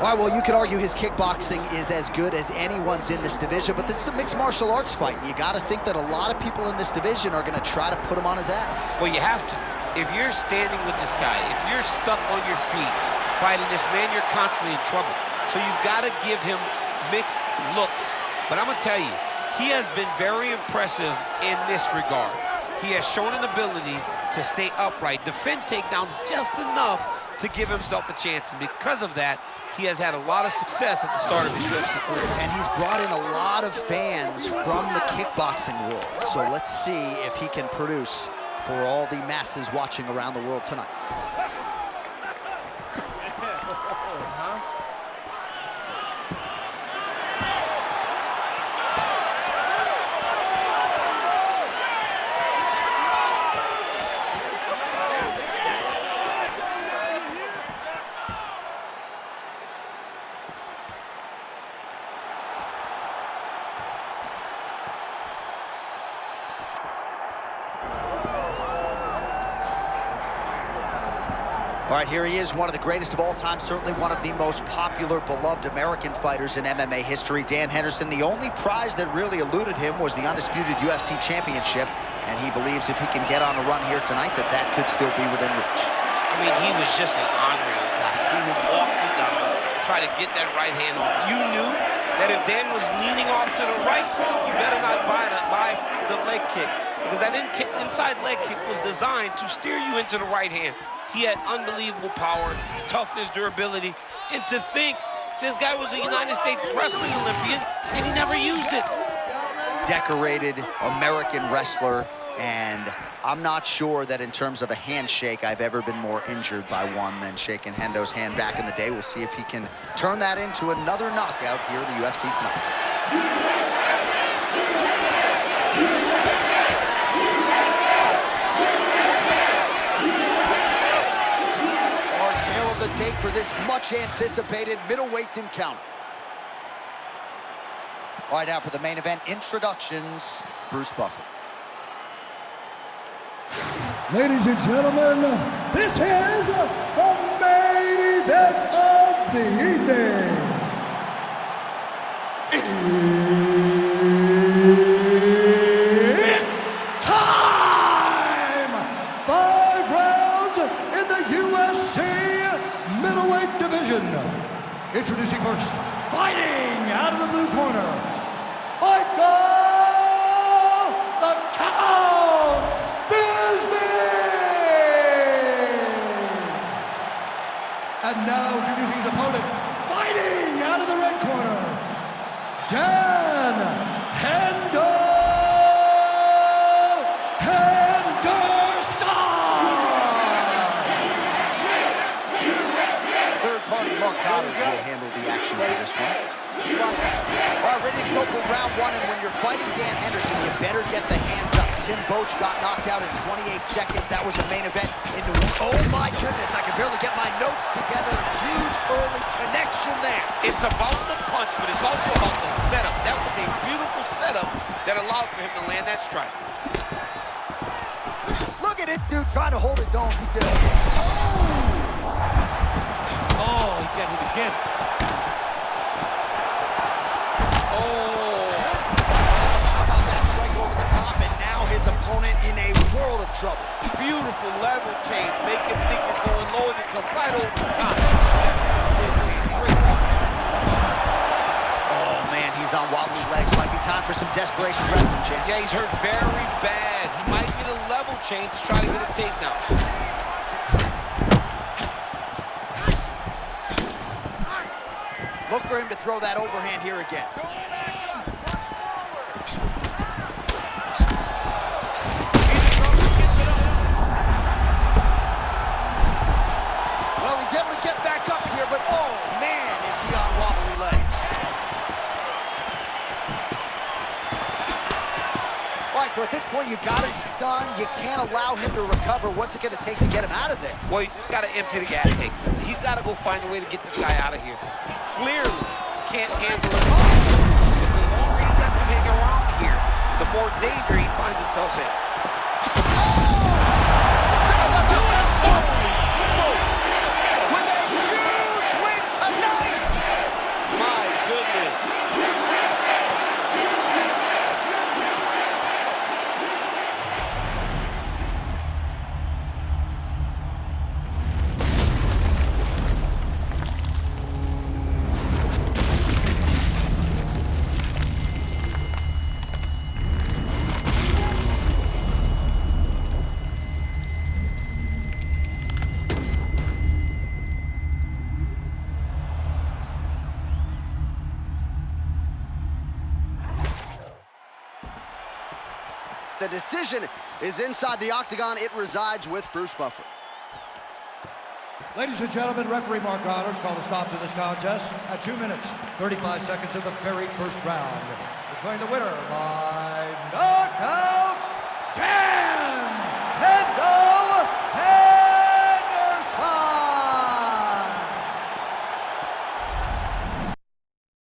All right, well, you could argue his kickboxing is as good as anyone's in this division, but this is a mixed martial arts fight, and you got to think that a lot of people in this division are going to try to put him on his ass. Well, you have to. If you're standing with this guy, if you're stuck on your feet fighting this man, you're constantly in trouble. So you've got to give him mixed looks. But I'm going to tell you, he has been very impressive in this regard. He has shown an ability to stay upright, defend takedowns just enough to give himself a chance. And because of that, he has had a lot of success at the start of his UFC career. And he's brought in a lot of fans from the kickboxing world. So let's see if he can produce for all the masses watching around the world tonight. All right, here he is, one of the greatest of all time, certainly one of the most popular, beloved American fighters in MMA history, Dan Henderson. The only prize that really eluded him was the undisputed UFC championship, and he believes if he can get on a run here tonight, that could still be within reach. I mean, he was just an honorary guy. He would walk you down, try to get that right hand on. You knew that if Dan was leaning off to the right, you better not buy the leg kick, because that inside leg kick was designed to steer you into the right hand. He had unbelievable power, toughness, durability, and to think this guy was a United States wrestling Olympian and he never used it. Decorated American wrestler, and I'm not sure that in terms of a handshake, I've ever been more injured by one than shaking Hendo's hand back in the day. We'll see if he can turn that into another knockout here in the UFC tonight. Take for this much-anticipated middleweight encounter. All right, now for the main event introductions, Bruce Buffer. Ladies and gentlemen, this is the main event of the evening. It's time! 5 rounds in the UFC middleweight division. Introducing first, fighting out of the blue corner, Michael the Count Bisping. And now introducing his opponent, fighting out of the red corner, Dan Henderson. Will handle the action for this one. All right, ready to go for round one, and when you're fighting Dan Henderson, you better get the hands up. Tim Boach got knocked out in 28 seconds. That was the main event. Oh my goodness, I can barely get my notes together. Huge early connection there. It's about the punch, but it's also about the setup. That was a beautiful setup that allowed for him to land that strike. Look at this dude trying to hold his own still. Oh, he got hit again. Oh. How about that strike over the top, and now his opponent in a world of trouble. Beautiful level change. Make him think you're going low and come right over the top. Oh, man, he's on wobbly legs. Might be time for some desperation wrestling, champ. Yeah, he's hurt very bad. He might get a level change to try to get a takedown. Look for him to throw that overhand here again. Well, he's able to get back up here, but oh man, is he on wobbly legs. All right, so at this point, you got him stunned. You can't allow him to recover. What's it going to take to get him out of there? Well, you just got to empty the gas tank. He's got to go find a way to get this guy out of here. He clearly can't handle it. The longer he lets him hang around here, the more danger he finds himself in. Oh! Holy the decision is inside the octagon. It resides with Bruce Buffer. Ladies and gentlemen, referee Mark Goddard's called a stop to this contest at 2 minutes, 35 seconds of the very first round. Declaring the winner by